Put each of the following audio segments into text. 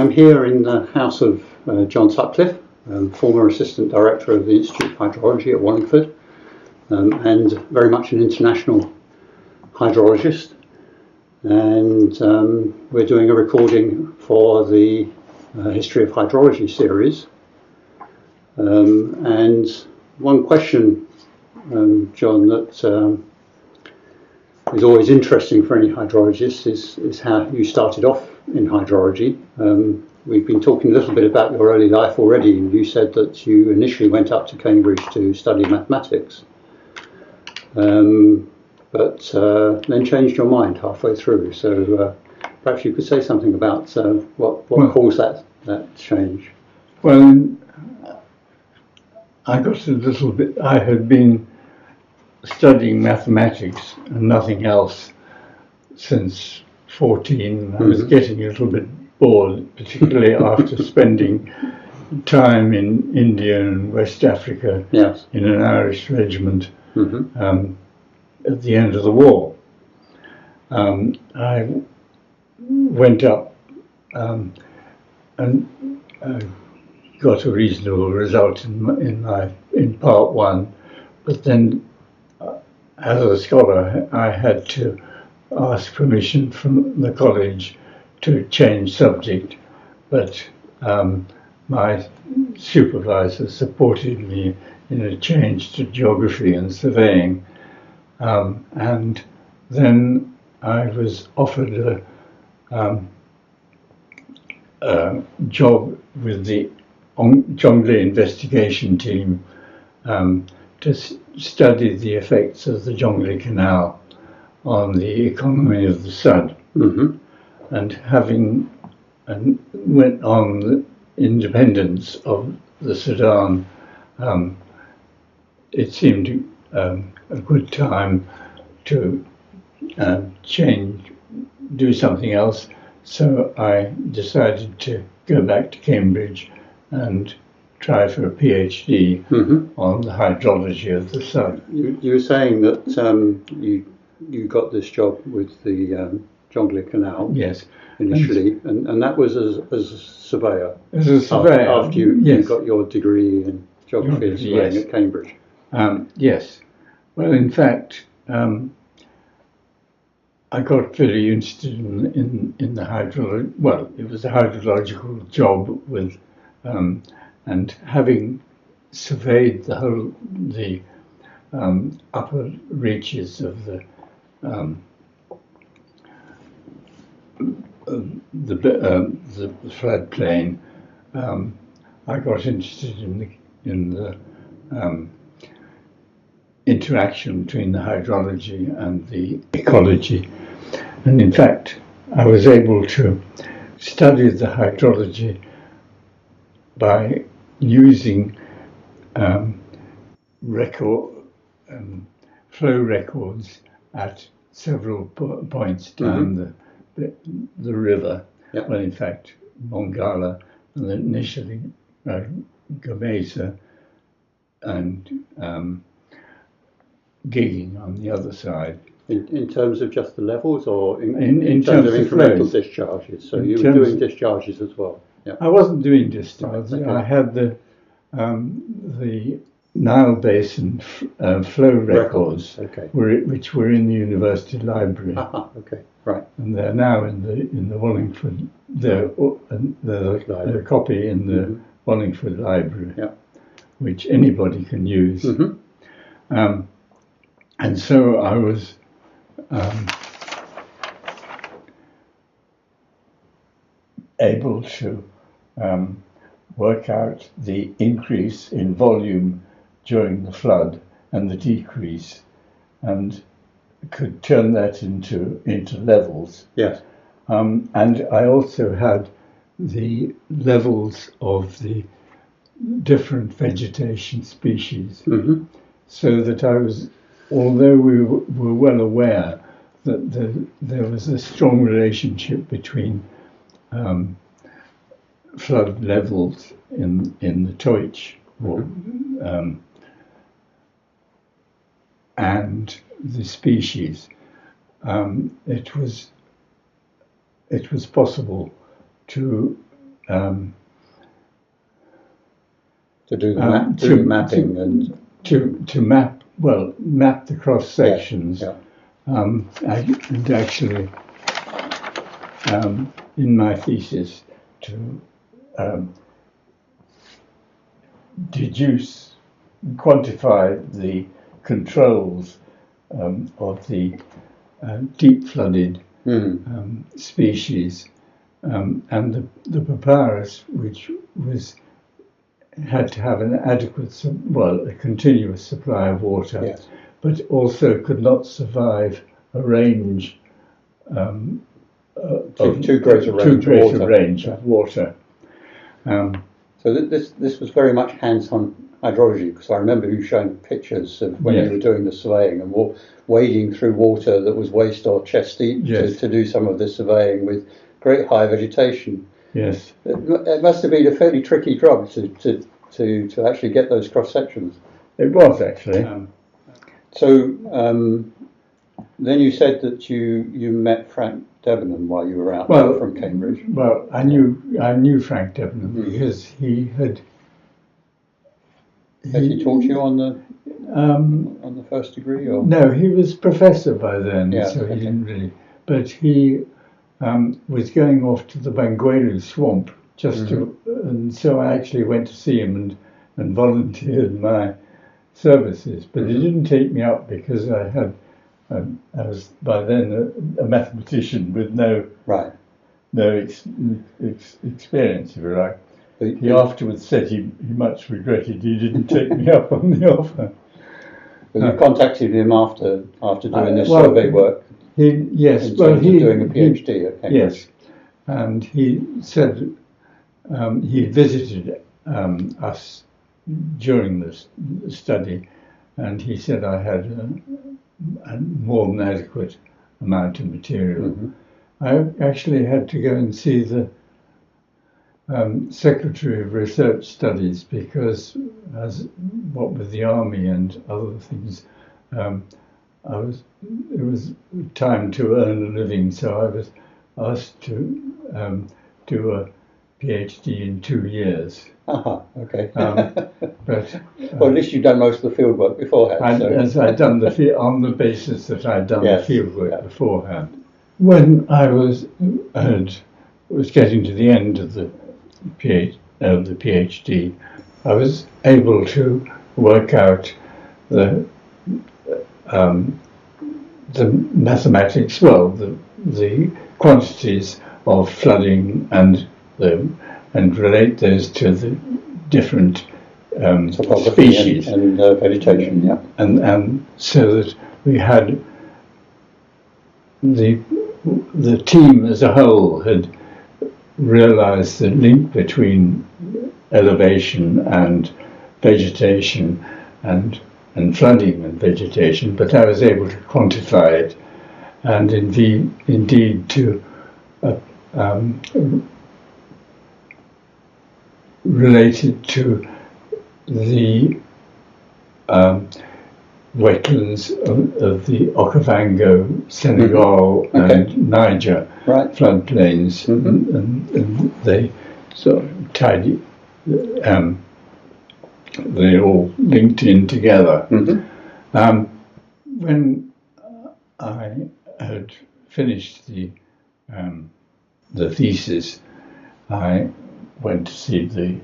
I'm here in the house of John Sutcliffe, former Assistant Director of the Institute of Hydrology at Wallingford, and very much an international hydrologist. And we're doing a recording for the History of Hydrology series. And one question, John, that is always interesting for any hydrologist is how you started off in hydrology. We've been talking a little bit about your early life already, and you said that you initially went up to Cambridge to study mathematics, but then changed your mind halfway through. So perhaps you could say something about what caused that change. Well, I got a little bit. I had been studying mathematics and nothing else since 14. I was getting a little bit bored, particularly after spending time in India and West Africa in an Irish regiment at the end of the war. I went up and got a reasonable result in part one, but then as a scholar I had to ask permission from the college to change subject, but my supervisor supported me in a change to geography and surveying, and then I was offered a job with the Jonglei investigation team to study the effects of the Jonglei Canal on the economy of the Sudd. And went on the independence of the Sudan, it seemed a good time to do something else. So I decided to go back to Cambridge and try for a PhD on the hydrology of the Sudd. You were saying that you got this job with the Jonglei Canal. Yes. Initially, and that was as a surveyor. As a surveyor. After you got your degree in geography and surveying at Cambridge. Yes. Well, in fact, I got very interested in the hydrology. Well, it was a hydrological job with, and having surveyed the upper reaches of the floodplain, I got interested in the interaction between the hydrology and the ecology, and in fact I was able to study the hydrology by using flow records at several points down the river. Well, in fact, Mongala, and then initially Gamesa and Gigging on the other side. In terms of just the levels, or in terms of incremental discharges? So you were doing discharges as well? Yeah. I wasn't doing discharges. Right, okay. I had the Nile Basin flow records, which were in the University Library. Okay, right. And they're now in the Wallingford. They're a copy in the Wallingford Library, which anybody can use. And so I was able to work out the increase in volume during the flood and the decrease, and could turn that into levels. Yes. And I also had the levels of the different vegetation species, so that I was, although we were well aware that there was a strong relationship between flood levels in the Deutsch and the species, it was possible to to do the mapping and to map the cross sections. Yeah. And actually, in my thesis, to quantify the controls of the deep flooded species, and the papyrus, which had to have an adequate, a continuous supply of water, Yes. but also could not survive a range too great a range of water. So this was very much hands-on hydrology, because I remember you showing pictures of when you were doing the surveying and wading through water that was waist or chest deep to do some of the surveying with great high vegetation. Yes. It must have been a fairly tricky job to actually get those cross sections. It was actually. Then you said that you met Frank Debenham while you were out from Cambridge. Well, I knew Frank Debenham because he had. Had he taught you on the first degree, or no? He was professor by then, so he okay. didn't really. But he was going off to the Banguelu swamp just to, and so I actually went to see him and volunteered my services. But he didn't take me up because I was by then a mathematician with no experience, if you like. He afterwards said he much regretted he didn't take me up on the offer. But you contacted him after doing this survey work. Doing a PhD at Cambridge. Yes, and he said he visited us during this study, and he said I had a more than adequate amount of material. I actually had to go and see the Secretary of Research Studies because, what with the army and other things, it was time to earn a living, so I was asked to do a PhD in 2 years. Okay. But well, at least you've done most of the field work beforehand. As I'd done on the basis that I'd done the field work beforehand. When I was getting to the end of the PhD, I was able to work out the mathematics, the quantities of flooding and relate those to the different species and vegetation. Yeah, and so that we had the team as a whole had realized the link between elevation and vegetation and flooding and vegetation, but I was able to quantify it and indeed to relate it to the wetlands of the Okavango, Senegal, and Niger floodplains, and they sort of tidy. They all linked in together. When I had finished the thesis, I went to see the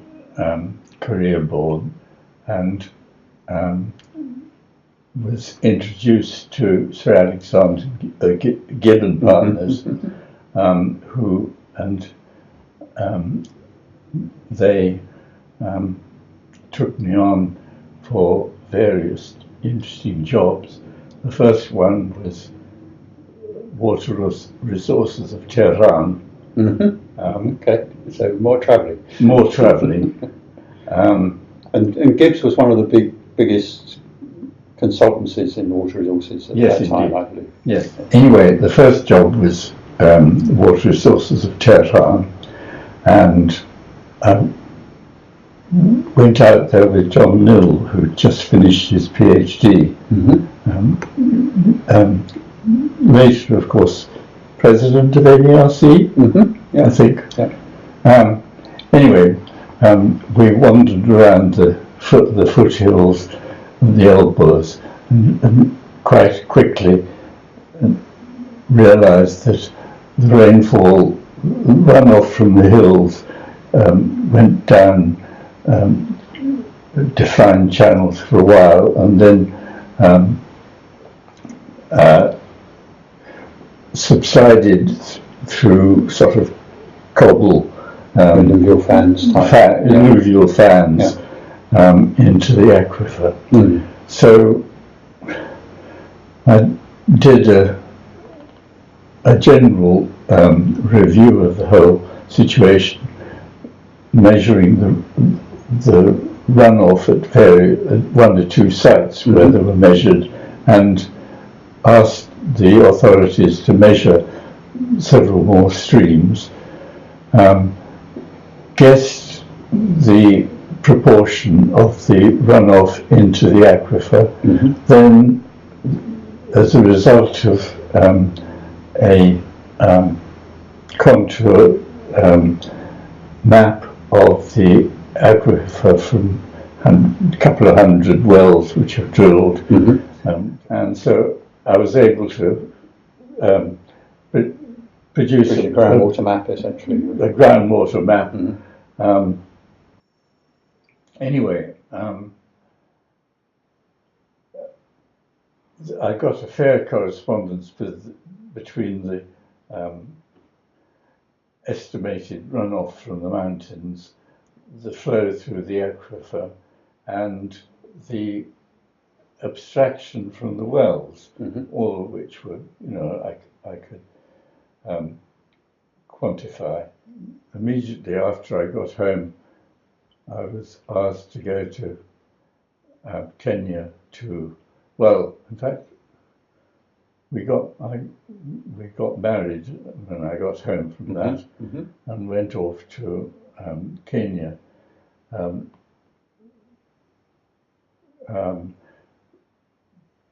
career board and was introduced to Sir Alexander Gill and Partners, who they took me on for various interesting jobs. The first one was water resources of Tehran. Okay, so more travelling. And Gibbs was one of the biggest consultancies in water resources at that time, I believe. Yes. Anyway, the first job was water resources of Tehran, and went out there with John Mill, who had just finished his PhD. Later, of course, president of NERC, I think. Anyway, we wandered around the foothills and the elbows, and quite quickly realised that the rainfall runoff from the hills went down defined channels for a while, and then subsided through sort of cobble alluvial fans alluvial fans into the aquifer. So I did a general review of the whole situation, measuring the runoff at one or two sites where they were measured, and asked the authorities to measure several more streams, guessed the proportion of the runoff into the aquifer, then as a result of a contour map of the aquifer from a couple of hundred wells which have drilled, and so I was able to produce a groundwater map, essentially. A groundwater map. Anyway, I got a fair correspondence between the estimated runoff from the mountains, the flow through the aquifer, and the abstraction from the wells, all of which were, I could quantify. Immediately after I got home, I was asked to go to Kenya in fact, we got married when I got home from that, and went off to Kenya.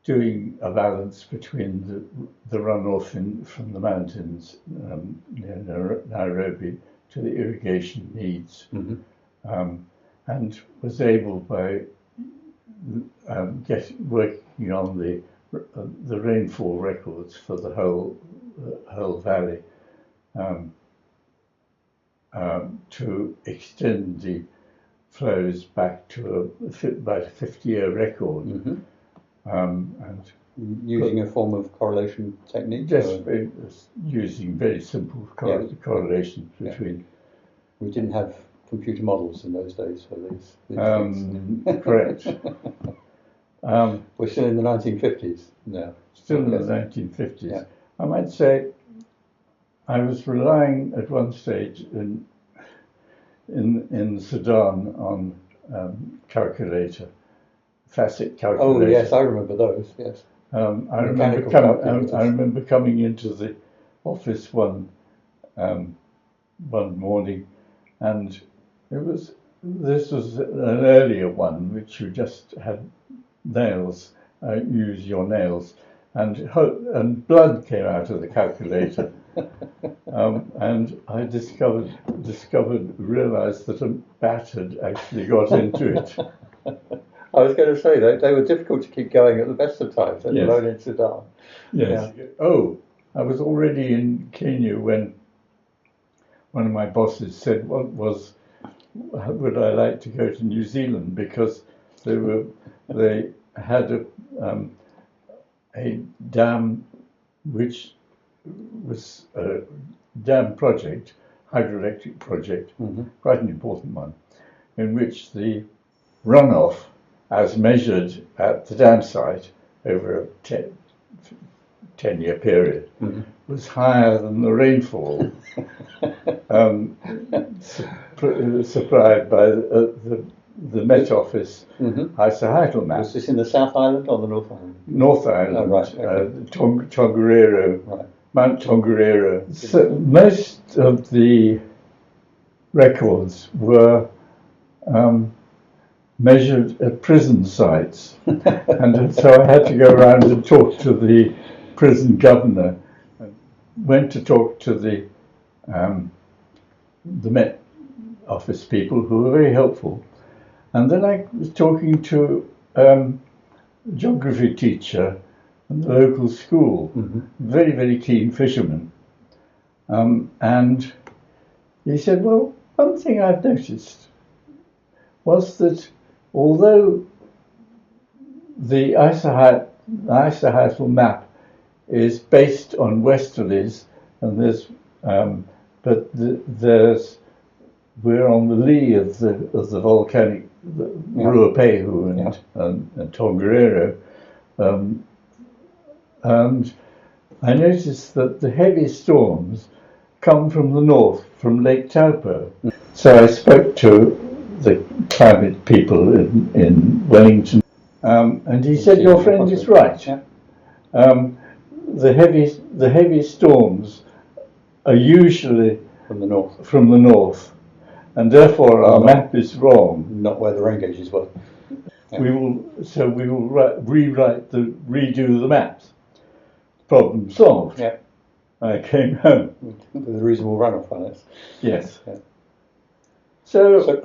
Doing a balance between the runoff from the mountains near Nairobi to the irrigation needs, and was able, by working on the rainfall records for the whole valley, to extend the flows back to about a 50-year record. And using a form of correlation technique? Just using very simple correlations between. We didn't have computer models in those days for these things. Correct. We're still in the 1950s now. Still in the 1950s. Yeah. I might say I was relying at one stage in Sudan on facet calculator. Oh yes, I remember those. Yes. I remember coming into the office one morning, and this was an earlier one which you just had nails, use your nails, and blood came out of the calculator. And I realised that a bat had actually got into it. I was going to say they were difficult to keep going at the best of times, let alone in Sudan. Yes. Yeah. Oh, I was already in Kenya when one of my bosses said, would I like to go to New Zealand, because they had a dam which was a dam project, hydroelectric project, quite an important one, in which the runoff, as measured at the dam site over a 10-year period, was higher than the rainfall supplied by the Met Office isohydral map. Was this in the South Island or the North Island? North Island, oh, right. Okay. Tongariro, right. Mount Tongariro. So most of the records were measured at prison sites, and so I had to go around and talk to the prison governor. Went to talk to the Met office people who were very helpful. And then I was talking to geography teacher in the local school, very, very keen fisherman. And he said, well, one thing I've noticed was that although the isohydral map is based on westerlies, and we're on the lee of the volcanic Ruapehu and Tongariro, and I noticed that the heavy storms come from the north, from Lake Taupo. So I spoke to the climate people in Wellington, and he said, "Your friend is right. The heavy storms are usually from the north. And therefore our map is wrong. Not where the rain gauges were. Yeah. We will redo the maps. Problem solved. Yeah. I came home with a reasonable runoff on it. Yes. Yeah. So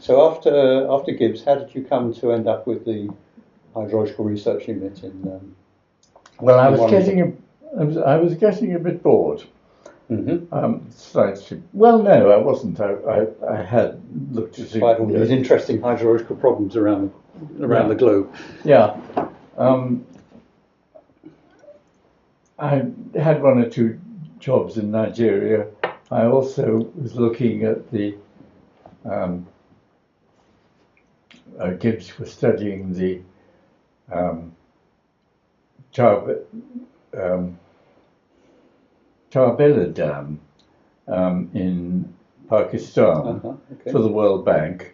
after Gibbs, how did you come to end up with the hydrological research unit in? Well, I was getting a bit bored. Slightly. Well, no, I wasn't. I had looked at despite all these interesting hydrological problems around the globe. Yeah. I had one or two jobs in Nigeria. I also was looking at the Gibbs was studying the Tarbela Dam in Pakistan for the World Bank,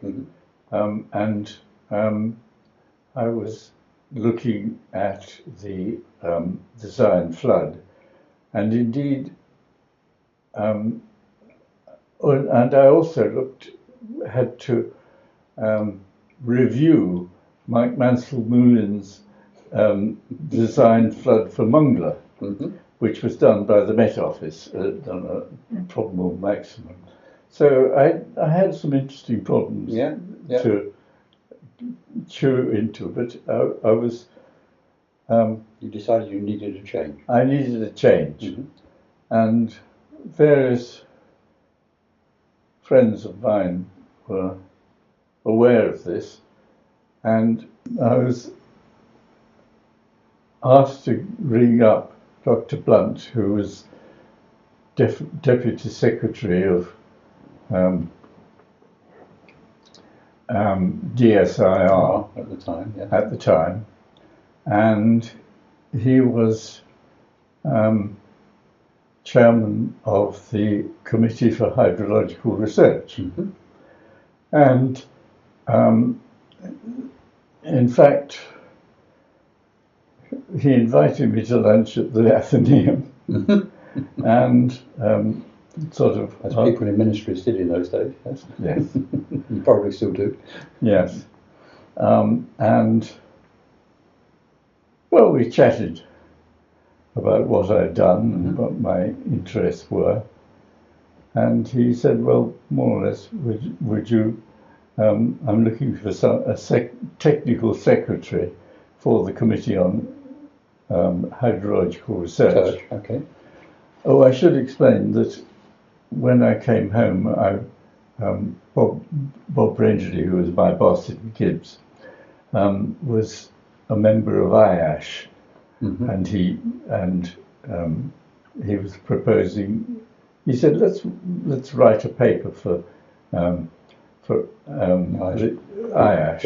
and I was looking at the Zion flood, and indeed, and I also had to review Mike Mansell-Moulin's design flood for Mongla, which was done by the Met Office, done a probable maximum. So I had some interesting problems to chew into, but I was... you decided you needed a change. I needed a change. And various friends of mine were aware of this, and I was asked to ring up Dr. Blunt, who was Deputy Secretary of DSIR at the time, and he was chairman of the Committee for Hydrological Research. And in fact, he invited me to lunch at the Athenaeum, and sort of... As people in ministries did in those days, yes. Yes. You probably still do. Yes. And, well, we chatted about what I'd done and what my interests were. And he said, well, more or less, would you... I'm looking for a technical secretary for the Committee on Hydrological Research. Okay. Oh, I should explain that when I came home, Bob Rangeley, who was my boss at Gibbs, was a member of IASH, and he was proposing. He said, "Let's write a paper for IASH,"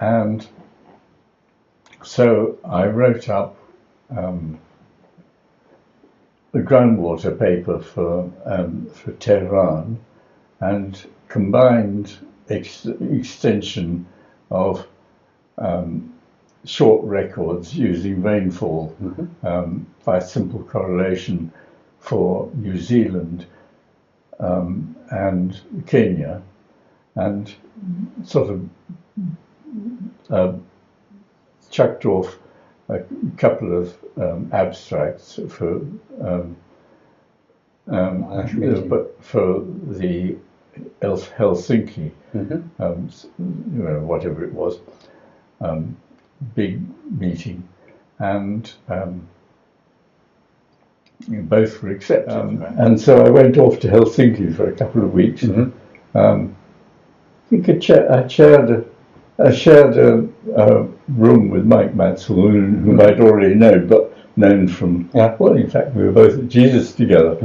and so I wrote up the groundwater paper for Tehran, and combined extension of short records using rainfall by simple correlation for New Zealand and Kenya, and sort of chucked off a couple of abstracts for but for the Helsinki, whatever it was, big meeting, and both were accepted. And so I went off to Helsinki for a couple of weeks. I think I shared a room with Mike Mansell, whom I'd already known from. Well, in fact, we were both at Jesus together.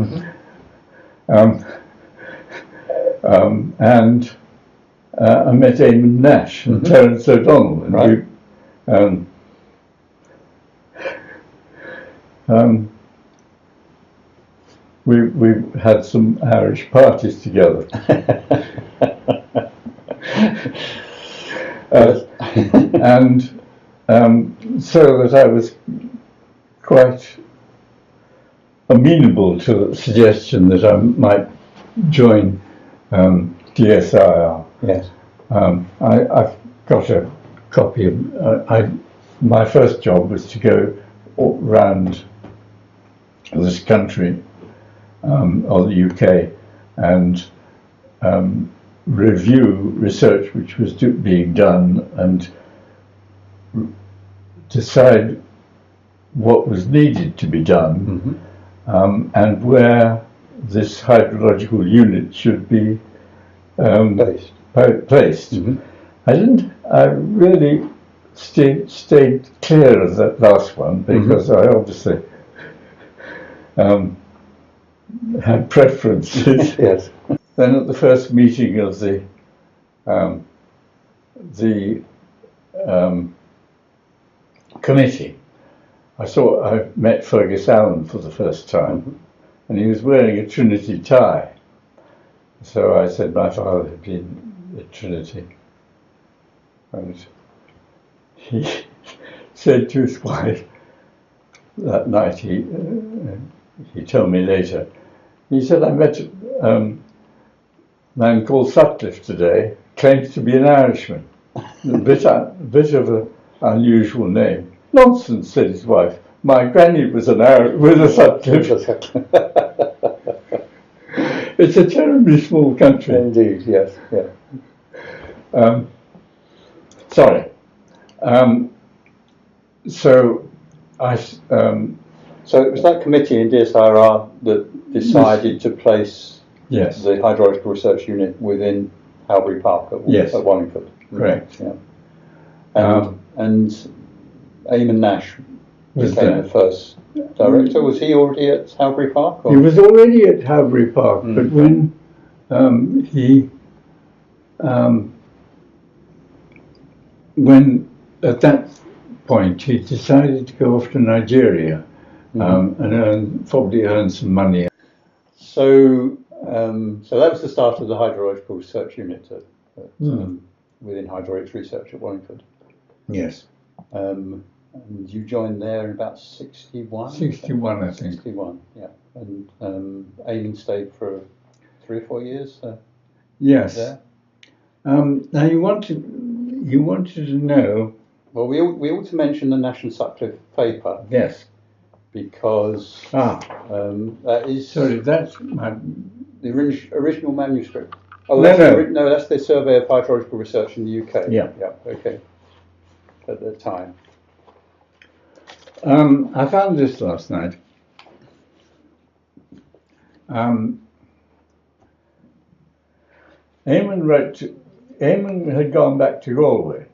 And I met Eamonn Nash and Terence O'Donnell, and we had some Irish parties together. And so that I was quite amenable to the suggestion that I might join DSIR. Yes. I've got a copy of. My first job was to go around this country, or the UK, and review research which was being done and decide what was needed to be done, and where this hydrological unit should be placed. I really stayed clear of that last one because I obviously had preferences. Yes. Then at the first meeting of the committee, I met Fergus Allen for the first time, and he was wearing a Trinity tie. So I said my father had been at Trinity, and he said to his wife that night. He told me later. He said, "I met a man called Sutcliffe today. Claims to be an Irishman. A bit of an unusual name." "Nonsense," said his wife. "My granny was a Sutcliffe." It's a terribly small country. Indeed, yes. Yeah. Sorry. So it was that committee in DSIR that decided to place the hydrological research unit within Halbury Park at Wallingford. Correct. Yeah. And Eamonn Nash became the first director. Was he already at Halbury Park? Or? He was already at Halbury Park, but when at that point he decided to go off to Nigeria and probably earn some money. So that was the start of the hydrological research unit within hydraulics research at Wallingford. Yes. And you joined there in about 61? 61, I think. 61, yeah. And Eamonn stayed for 3 or 4 years. Yes. There. Now you wanted to know. Well, we ought to mention the Nash and Sutcliffe paper. Yes. Because that is that's the original manuscript. Oh, that's the Survey of Hydrological Research in the UK. Yeah. Okay. At the time. I found this last night. Eamonn had gone back to Galway.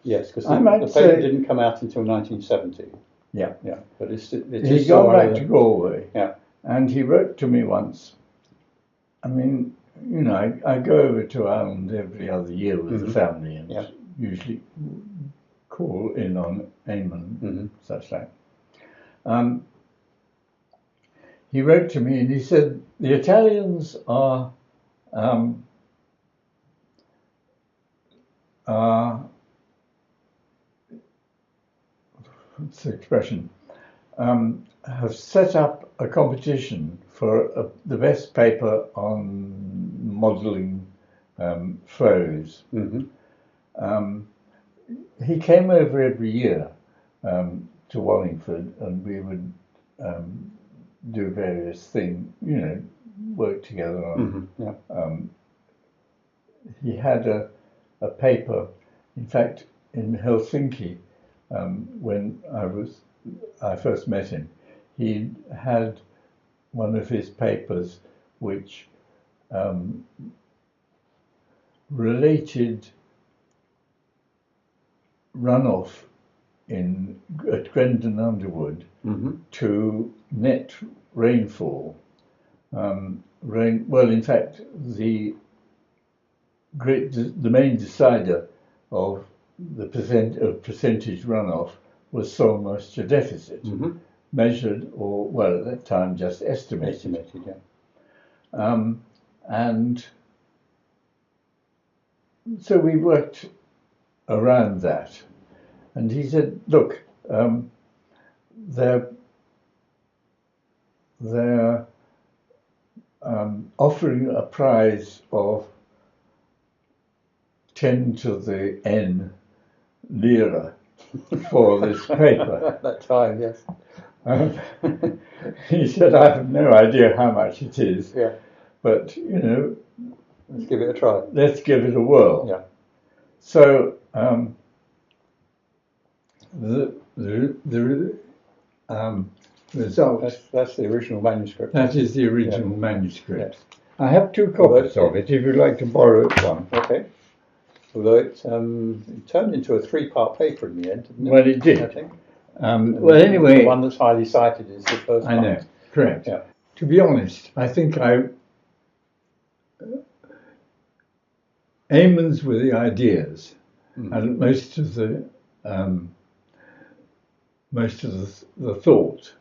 Yes, because the paper didn't come out until 1970. Yeah. But he'd gone back to Galway. Yeah. And he wrote to me once. I mean, I go over to Ireland every other year with the family and usually call in on Eamonn, such like. He wrote to me and he said, the Italians are what's the expression? Have set up a competition for the best paper on modelling flows. He came over every year to Wallingford, and we would do various things, work together on. He had a paper, in fact, in Helsinki, when I first met him. He had one of his papers which related runoff at Grendon Underwood to net rainfall. In fact, the main decider of the percentage runoff was soil moisture deficit, measured, or at that time just estimated. And so we worked around that, and he said, "Look, they're offering a prize of 10 to the n lira for this paper." At that time, yes. He said, "I have no idea how much it is, but let's give it a try. Let's give it a whirl." Yeah. So the result. That's the original manuscript. That is the original manuscript. Yes. I have 2 copies of it. If you'd like to borrow one. Okay. Although it turned into a 3-part paper in the end, didn't it? Well, it did. I think. Anyway, the one that's highly cited is the first part. I know, correct. Yeah. To be honest, I think Eamonn's were the ideas, and most of the thought.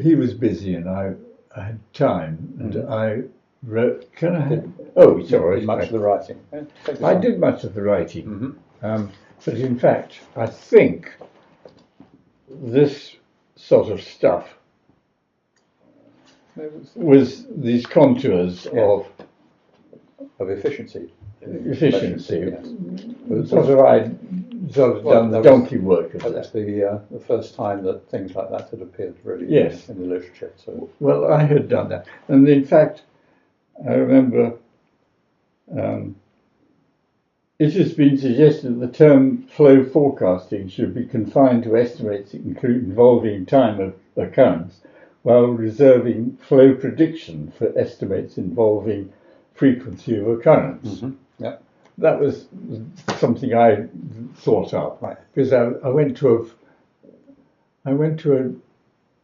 He was busy and I had time, and I wrote. Can I have? Oh, sorry. Much of the writing. I did much of the writing, but in fact, I think this sort of stuff was these contours of efficiency. Efficiency. Yes. Sort of done the donkey work of that's the first time that things like that had appeared really in the literature. So. Well, I had done that. And in fact, I remember it has been suggested the term flow forecasting should be confined to estimates involving time of occurrence, while reserving flow prediction for estimates involving frequency of occurrence. That was something I thought up, because I went to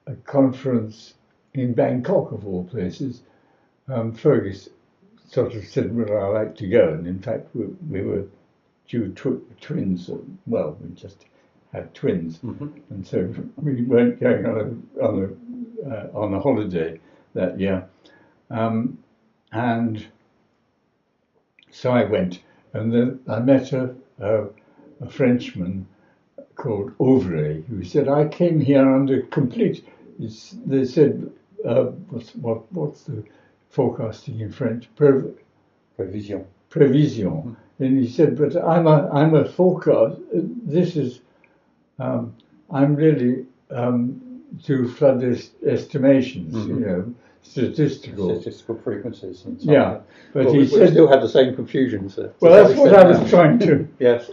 a conference in Bangkok, of all places. Fergus sort of said, "Well, I'd like to go," and in fact, we were due twins. Well, we just had twins, and so we weren't going on a holiday that year, and so I went. And then I met a Frenchman called Auvray, who said, "I came here under complete." They said, "What's the forecasting in French?" Prévision. Prévision. And he said, "But I'm a forecast. This is I'm really to flood estimations, statistical frequencies. And so on. But he said, still had the same confusions. Well, that's what I was trying to. Yes.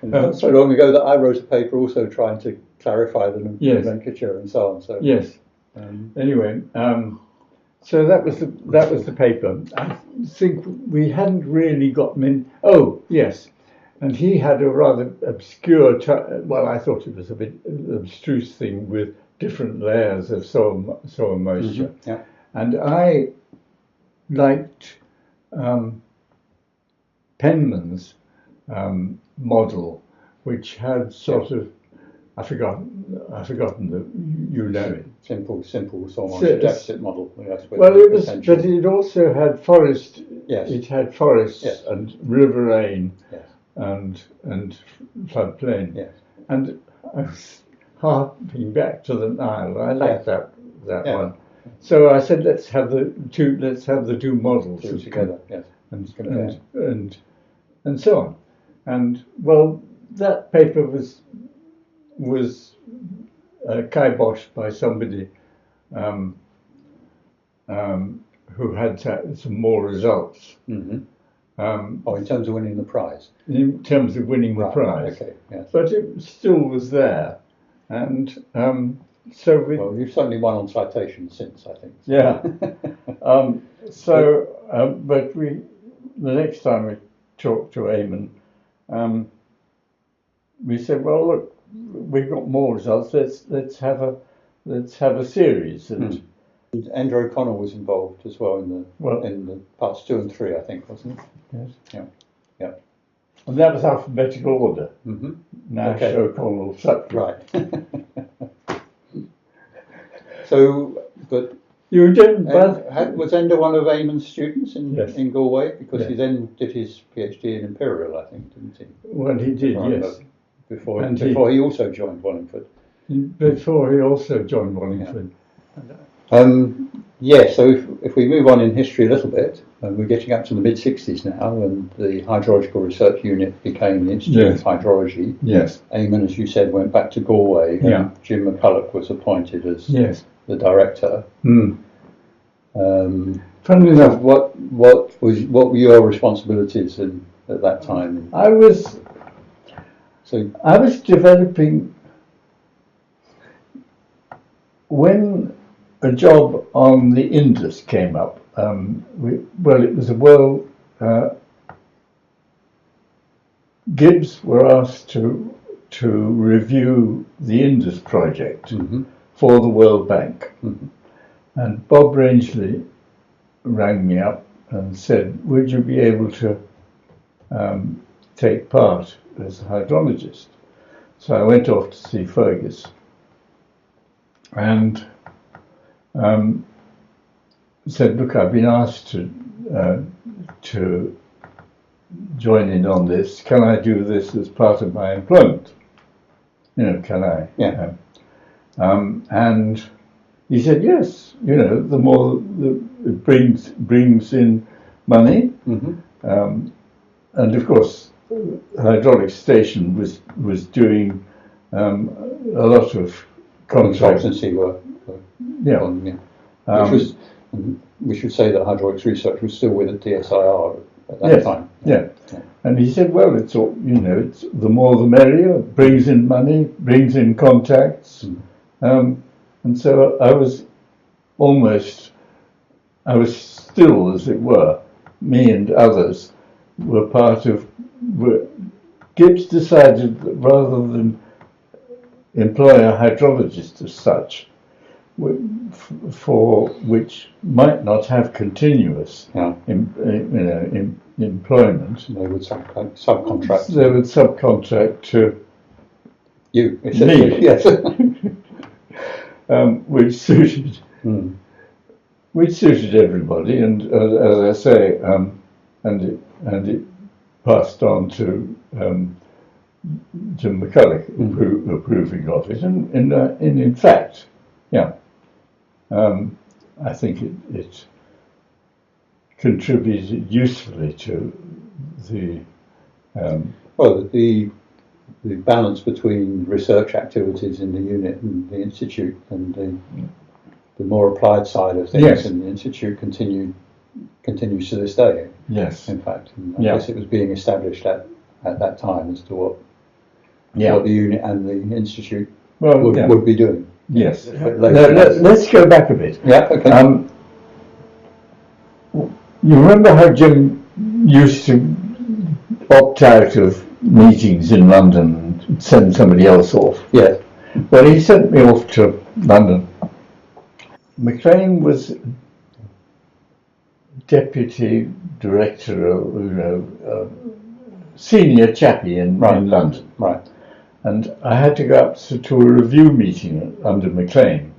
Not so long ago that I wrote a paper also trying to clarify the nomenclature and so on. So yes. Anyway, so that was the paper. I think we hadn't really got many. Oh yes, and he had a rather obscure. I thought it was a bit abstruse thing with different layers of soil moisture, and I liked Penman's model, which had sort of I've forgotten it. Simple soil moisture deficit model. Well, it was, but it also had forest. Yes. It had forests and riverine and floodplain. Yes. And I was harping back to the Nile. I liked that one. So I said, let's have the two models together. Yes. And so on. And well, that paper was kiboshed by somebody who had some more results. Mm-hmm. In terms of winning the prize. In terms of winning the prize. Okay. Yes. But it still was there, and so we. Well, you've certainly won on citation since, I think. So. Yeah. But the next time we talked to Eamonn, we said, well, look, we've got more results. Let's have a series. And Andrew O'Connell was involved as well in the parts 2 and 3, I think, wasn't it? Yes. Yeah. And that was alphabetical order. Mm-hmm. Nash, O'Connell, Sutcliffe. Right. So, but you didn't. Was Ender one of Eamonn's students in Galway? Because yes. he then did his PhD in Imperial, I think, didn't he? Well, he did, yes. Before he also joined Wallingford. Before he also joined Wallingford. Yeah. So if we move on in history a little bit, we're getting up to the mid-60s now, and the Hydrological Research Unit became the Institute of Hydrology. Yes. Eamonn, as you said, went back to Galway. Yeah. Jim McCulloch was appointed as the director. Funnily enough, what were your responsibilities at that time? I was developing when a job on the Indus came up. It was Gibbs were asked to review the Indus project for the World Bank. And Bob Rangeley rang me up and said, would you be able to take part as a hydrologist? So I went off to see Fergus and said, look, I've been asked to join in on this. Can I do this as part of my employment? Can I? Yeah. And he said, yes, the more it brings in money. And of course, the hydraulic station was doing a lot of consultancy work. Which was, we should say that hydraulics research was still with the DSIR at that time. Yeah. And he said, well, it's all, it's the more the merrier. It brings in money, brings in contacts. And so I was still, as it were, me and others were part of. Gibbs decided that rather than employ a hydrologist as such, for which might not have continuous employment, they would subcontract. They would subcontract to you, me, yes, which suited everybody, and as I say, and it passed on to McCulloch approving of it, and in fact, I think it contributed usefully to the the balance between research activities in the unit and the institute, and the more applied side of things in the institute continues to this day. Yes, in fact, and I guess it was being established at that time as to what the unit and the institute would be doing. Yes. Let's go back a bit. Yeah. Okay. You remember how Jim used to opt out of meetings in London and send somebody else off? Yes. Well, he sent me off to London. McLean was deputy director, senior chappie in London. Right. And I had to go up to a review meeting under McLean,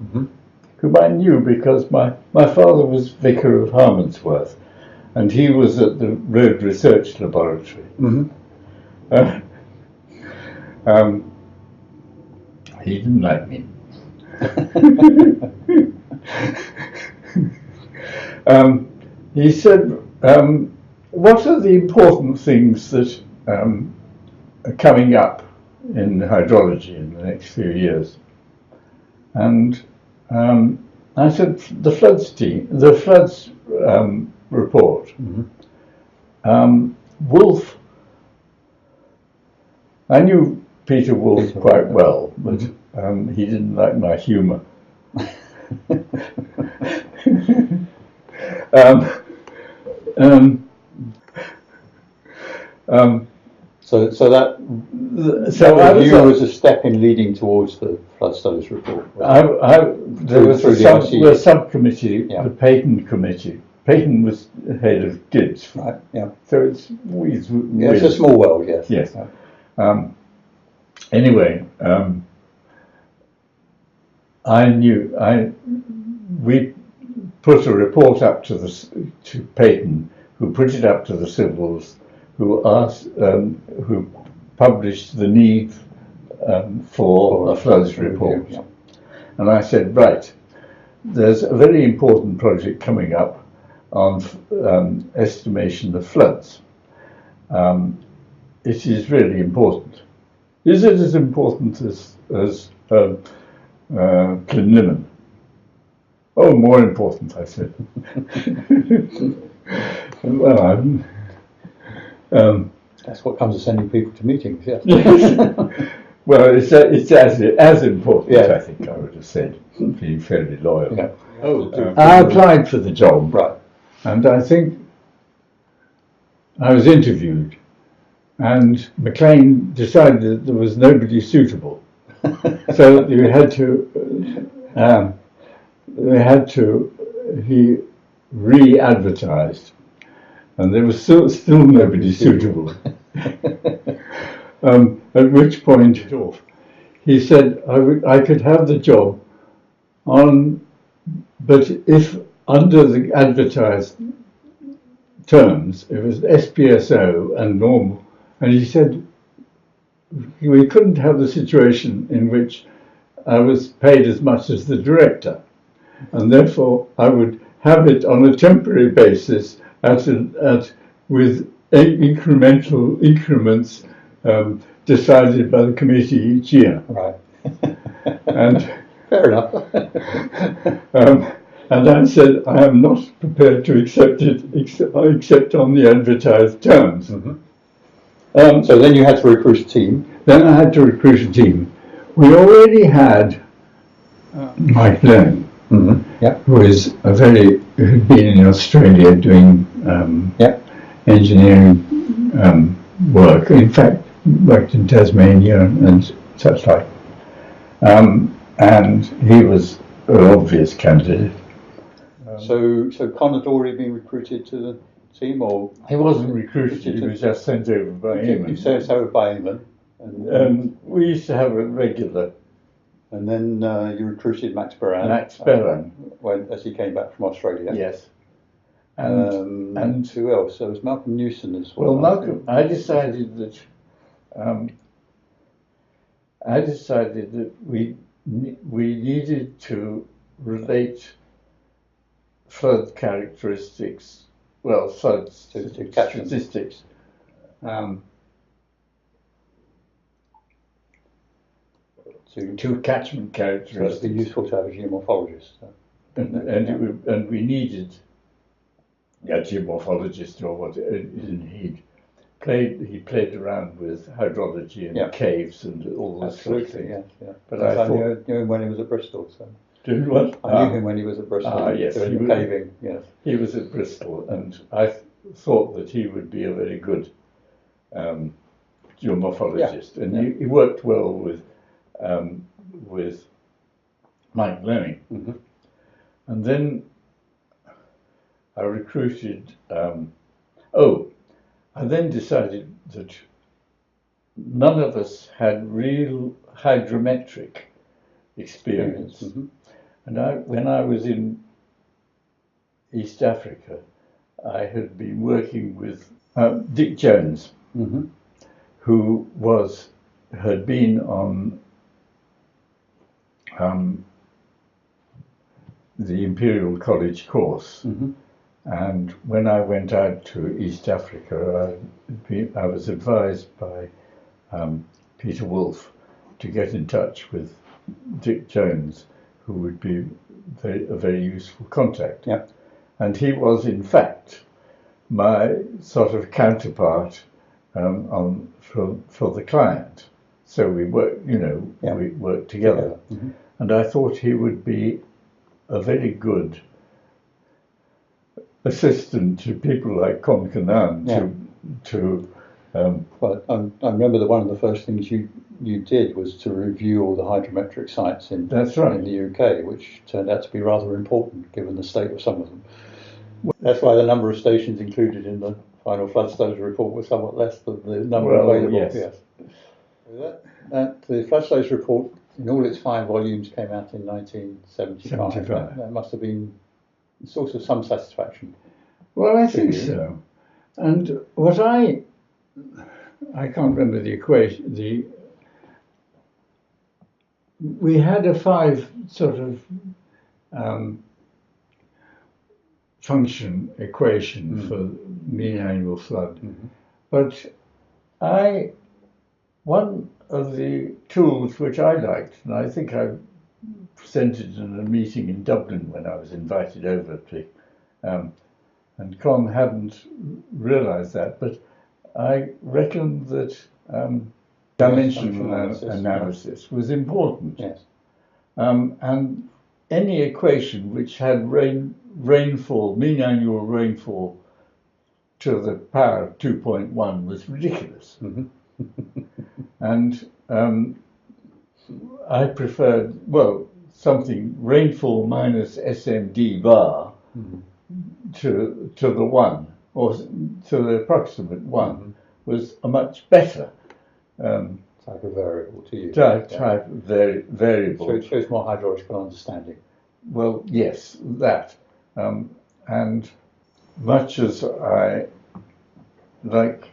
whom I knew because my father was vicar of Harmondsworth, and he was at the Road Research Laboratory. He didn't like me. He said, what are the important things that coming up in hydrology in the next few years. And I said, the floods report. Wolf, I knew Peter Wolf quite well, but he didn't like my humour. So that review was a step in leading towards the flood studies report. There was a subcommittee, the Peyton committee. Peyton was head of GIBS, right? Yeah. So it's a small world, yes. Yes. Anyway, we put a report up to Peyton, who put it up to the civils, who published the need for a floods report. Yeah. And I said, right, there's a very important project coming up on estimation of floods. It is really important. Is it as important as Plinlimmon? Oh, more important, I said. Well, that's what comes of sending people to meetings, yes. Well, it's as important, yeah. I think I would have said, being fairly loyal. Yeah. I applied for the job, right, and I think I was interviewed, and Maclean decided that there was nobody suitable, so he re-advertised, and there was still nobody suitable. At which point he said I could have the job but if under the advertised terms it was SPSO and normal, and he said we couldn't have the situation in which I was paid as much as the director, and therefore I would have it on a temporary basis with incremental increments decided by the committee each year. Right. And fair enough. And I said I am not prepared to accept it except on the advertised terms. So then you had to recruit a team. Then I had to recruit a team. We already had Mike Learning, who had been in Australia doing engineering work. In fact, worked in Tasmania and such like. And he was an obvious candidate. So Con had already been recruited to the team, or he wasn't recruited? He was just sent over by Eamonn. You sent over by Eamonn. We used to have a regular. And then you recruited Max Beran. As he came back from Australia. Yes. And who else? So it was Malcolm Newson as well. Well, Malcolm, I decided that we needed to relate flood characteristics, flood statistics, to catchment characteristics. So it'd be useful to have a geomorphologist. And we needed a geomorphologist, or what? He played around with hydrology and caves and all this sort of thing. Yeah. But I knew him when he was at Bristol. So. Did what? I knew him when he was at Bristol. Yes, doing caving. Yes, he was at Bristol, and I thought that he would be a very good geomorphologist, and he worked well with Mike Learning. And then I recruited. I then decided that none of us had real hydrometric experience. And when I was in East Africa, I had been working with Dick Jones, who had been on the Imperial College course. And when I went out to East Africa, I was advised by Peter Wolfe to get in touch with Dick Jones, who would be a very useful contact. Yeah. And he was, in fact, my sort of counterpart for the client. So we worked, we worked together. Mm-hmm. And I thought he would be a very good assistant to people like Con Canal Well, I remember that one of the first things you did was to review all the hydrometric sites in That's right. in the UK, which turned out to be rather important given the state of some of them. That's why the number of stations included in the final flood studies report was somewhat less than the number available. Yes. The flood studies report, in all its 5 volumes, came out in 1975. That must have been a source of some satisfaction. Well, I think so. And what I can't remember the equation. We had a 5 sort of function equation for mean annual flood, but one of the tools which I liked, and I think I presented in a meeting in Dublin when I was invited over to, and Con hadn't realised that, but I reckoned that dimensional analysis was important. Yes. And any equation which had rainfall, mean annual rainfall to the power of 2.1 was ridiculous. And I preferred, something rainfall minus SMD bar to the 1, or to the approximate 1, was a much better type of variable to use. Type of variable. So it shows more hydrological understanding. Well, yes, that. And much as I like,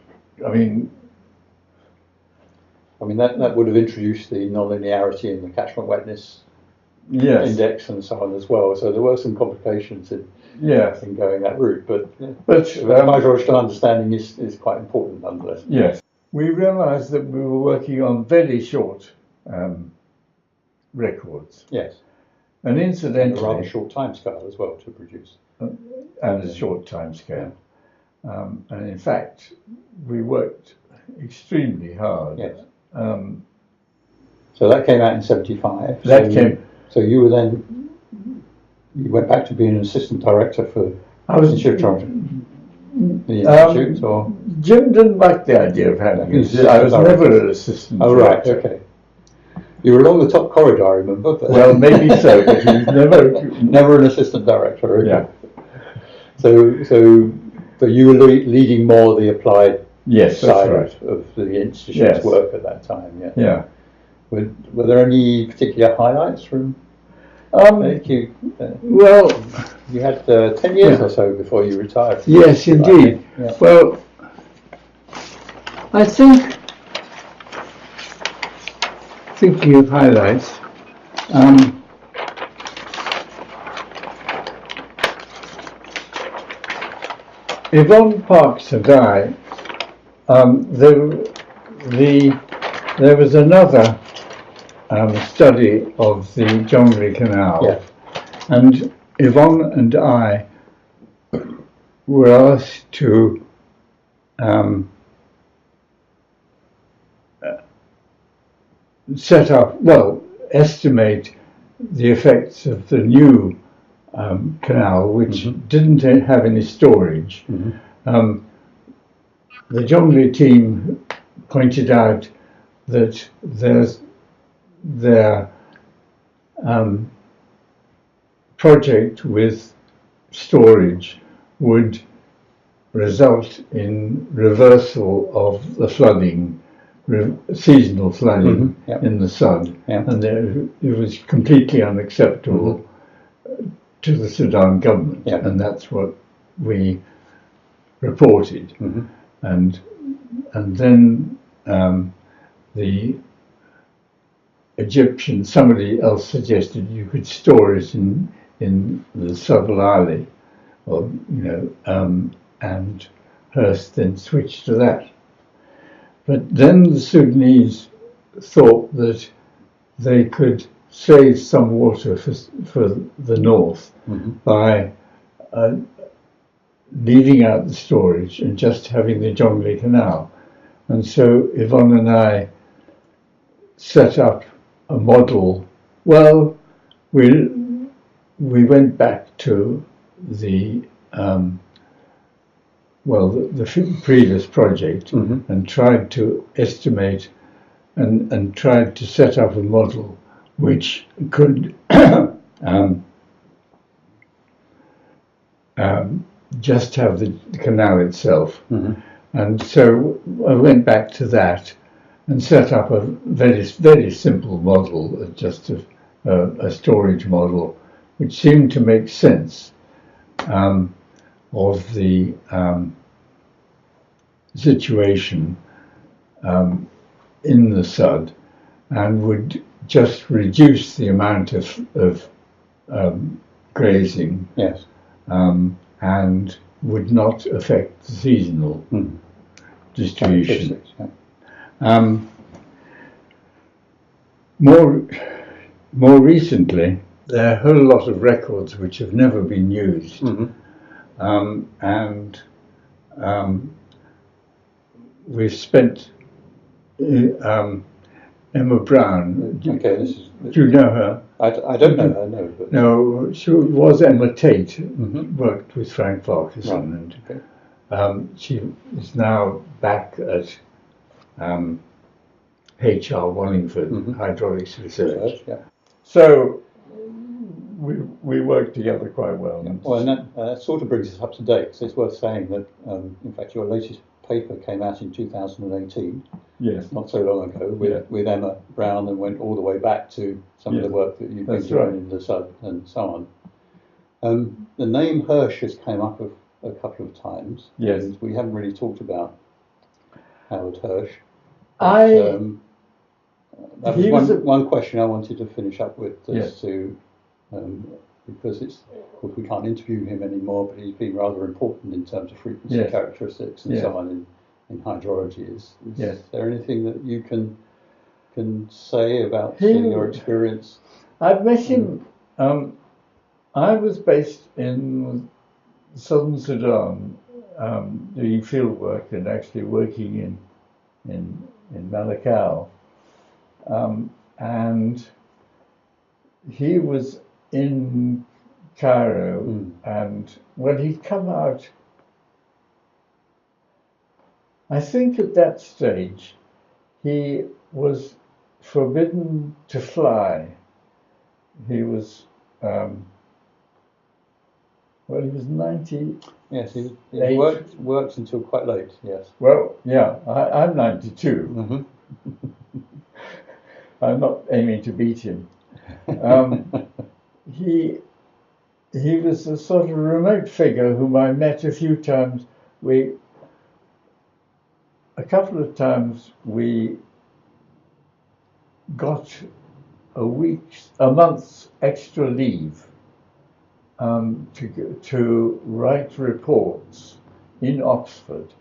that would have introduced the nonlinearity in the catchment wetness index and so on as well. So there were some complications in going that route. But hydrological understanding is quite important nonetheless. Yes. We realised that we were working on very short records. Yes. And incidentally, a rather short timescale as well to produce. And a short timescale. And in fact, we worked extremely hard. Yes. So that came out in 75. So you were then, you went back to being an assistant director for the Institute, or? Jim didn't like the idea of having I was never an assistant director. Right, okay. You were along the top corridor, I remember. But well, maybe so, but he was never an assistant director. Okay. Yeah. But you were leading more the applied side right. of the institute's work at that time. Yeah. Yeah. Were there any particular highlights from? Well, you had 10 years or so before you retired. Yes, indeed. Yeah. Well, I think, thinking of highlights, Yvonne Parks and I, there was another study of the Jonglei Canal, and Yvonne and I were asked to estimate the effects of the new canal, which didn't have any storage. The Jonglei team pointed out that their project with storage would result in reversal of the flooding, seasonal flooding in the Sudd, and it was completely unacceptable to the Sudan government, and that's what we reported. And then the Egyptian, somebody else suggested you could store it in the Sudd, and Hurst then switched to that. But then the Sudanese thought that they could save some water for the north by leaving out the storage and just having the Jonglei Canal. And so Eamonn and I set up a model. Well, we went back to the previous project and tried to estimate and tried to set up a model which could just have the canal itself. And so I went back to that and set up a very, very simple model, just a storage model, which seemed to make sense of the situation in the Sudd, and would just reduce the amount of grazing, Yes. And would not affect the seasonal distribution. Yeah. More recently, there are a whole lot of records which have never been used, and we've spent Emma Brown. Okay, Do you know her? I don't know her, no. But... No, she was Emma Tate, worked with Frank Farquharson, right. and she is now back at HR Wallingford Hydraulics Research. Yeah. So we work together quite well. Yeah. Well, and that sort of brings us up to date. So it's worth saying that, in fact, your latest paper came out in 2018. Yes. Not so long ago, with Emma Brown, and went all the way back to some of the work that you've been doing in the Sudd and so on. The name Hursh has come up a couple of times. Yes. And we haven't really talked about Harald Hursh. That was one question I wanted to finish up with, as to because of course we can't interview him anymore, but he's been rather important in terms of frequency characteristics and so on in hydrology. Is there anything that you can say about your experience? I've met him. I was based in southern Sudan, doing field work and actually working in Malakal, and he was in Cairo, and when he'd come out, I think at that stage he was forbidden to fly. He was he was 90. Yes, he worked until quite late. Yes. Well, yeah, I'm 92. I'm not aiming to beat him. He was a sort of remote figure whom I met a few times. A couple of times we got a month's extra leave to write reports in Oxford.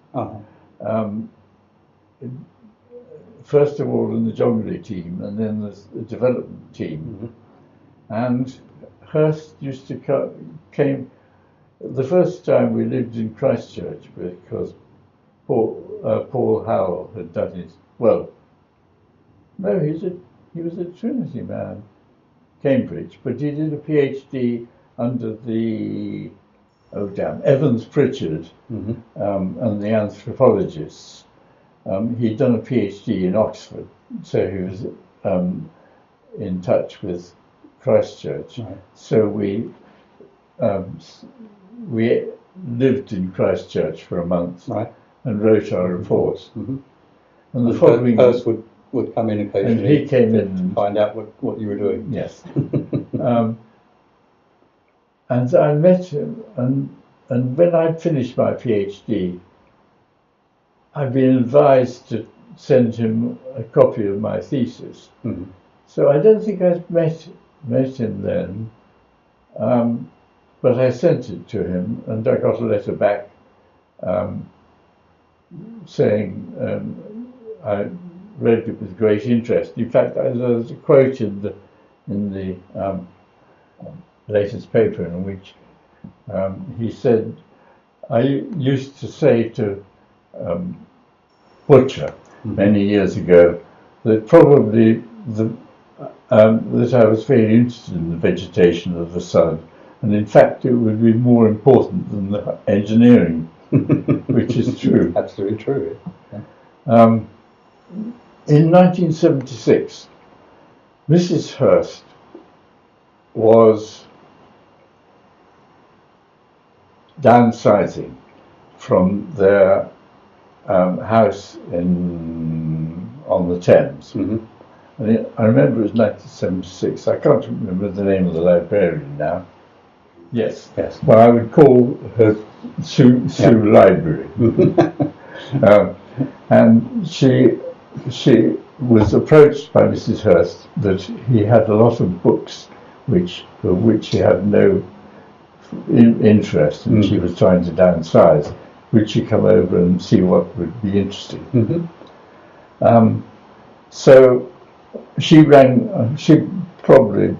First of all in the Jonglei team, and then the development team. And Hurst used to came the first time we lived in Christchurch, because Paul Howell had done his, well, no, he was a Trinity man, Cambridge, but he did a PhD under the Evans Pritchard and the anthropologists. He'd done a PhD in Oxford, so he was in touch with Christchurch. Right. So we lived in Christchurch for a month, right, and wrote our reports. And the following Hurst would come in occasionally. And he came in and find out what you were doing. Yes. And I met him, and when I'd finished my PhD, I'd been advised to send him a copy of my thesis. So I don't think I'd met him then, but I sent it to him, and I got a letter back saying I read it with great interest. In fact, there was a quote in the latest paper in which he said, I used to say to Butcher many years ago that probably that I was very interested in the vegetation of the Sudd, and in fact it would be more important than the engineering, which is true. Absolutely true. Yeah. In 1976, Mrs. Hurst was downsizing from their house on the Thames. Mm-hmm. And I remember it was 1976. I can't remember the name of the librarian now. Yes. Well, I would call her Sudd Library. And she was approached by Mrs. Hurst that he had a lot of books for which he had no interest, and she was trying to downsize. Would she come over and see what would be interesting? So she rang. She probably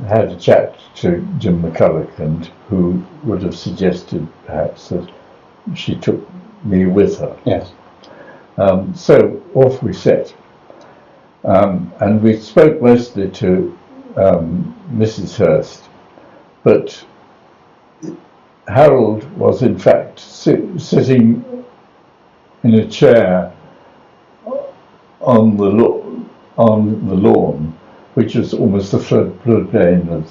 had a chat to Jim McCulloch, and who would have suggested perhaps that she took me with her. Yes. So off we set, and we spoke mostly to Mrs. Hurst, but Harald was in fact sitting in a chair on the lawn, which was almost the floodplain of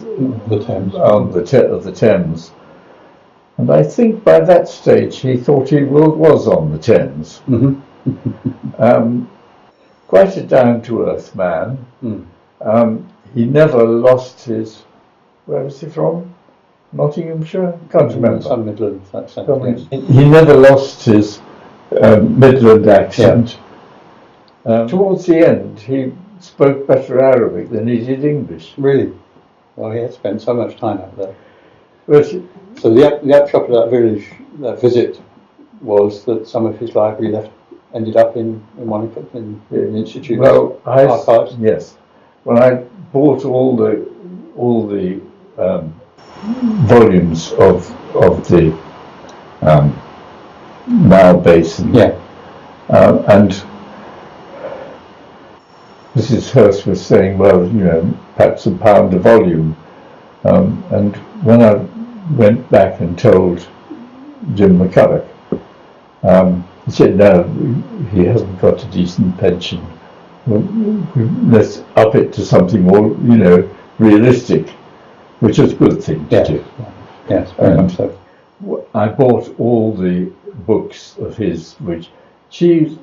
the Thames. Of the Thames. And I think by that stage he thought he was on the Thames. Quite a down-to-earth man. He never lost his. Where was he from? Nottinghamshire? Can't remember. Some Midlands accent. Yes. He never lost his Midland accent. Yeah. Towards the end, he spoke better Arabic than he did English. Really? Well, he had spent so much time out there. But, so the upshot of that visit, was that some of his library ended up in Wallingford, in the Institute. Well, archives. Yes. When I bought all the volumes of the Nile Basin, and Mrs. Hurst was saying, well, perhaps £1 a volume, and when I went back and told Jim McCulloch, he said, no, he hasn't got a decent pension. Well, let's up it to something more, realistic, which is a good thing to do. Yes, very much so. I bought all the books of his, which she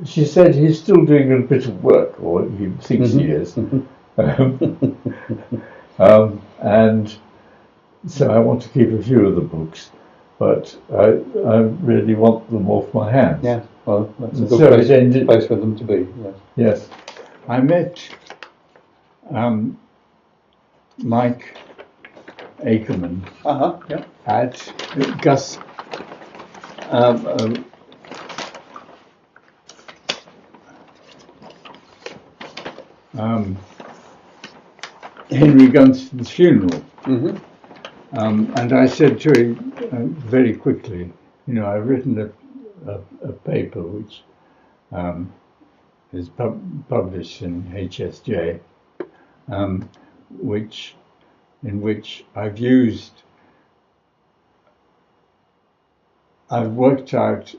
said he's still doing a bit of work, or he thinks he is. And so I want to keep a few of the books, but I really want them off my hands. Yeah, well, that's a good place for them to be. Yes. I met Mike Eamonn at Gus Henry Gunston's funeral. And I said to him very quickly, I've written a paper which is published in HSJ, in which I've worked out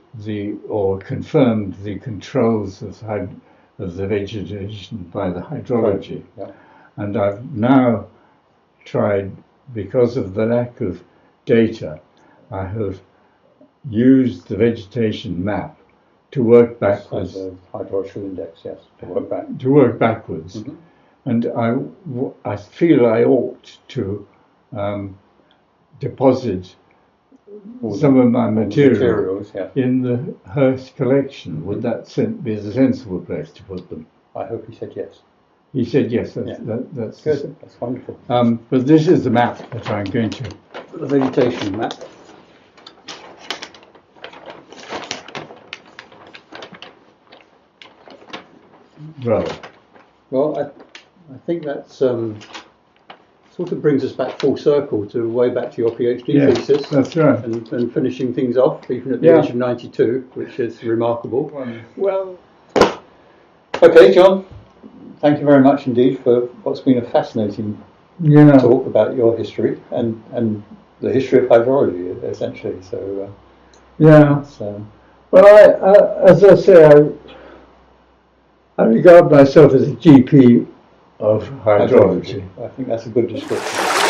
or confirmed the controls of the vegetation by the hydrology. And I've now tried, because of the lack of data, I have used the vegetation map to work backwards. As a hydrological index, yes, to work backwards. And I feel I ought to deposit some of my materials in the Hurst collection. Would that be a sensible place to put them? I hope he said yes. He said yes. That's good. That's wonderful. But this is the map that I'm going to. The vegetation map. Right. Well, I think that's sort of brings us back full circle to way back to your PhD thesis. That's right. And finishing things off, even at the age of 92, which is remarkable. Well, okay, John, thank you very much indeed for what's been a fascinating talk about your history and the history of hydrology, essentially. So, well, as I say, I regard myself as a GP of hydrology. I think that's a good description.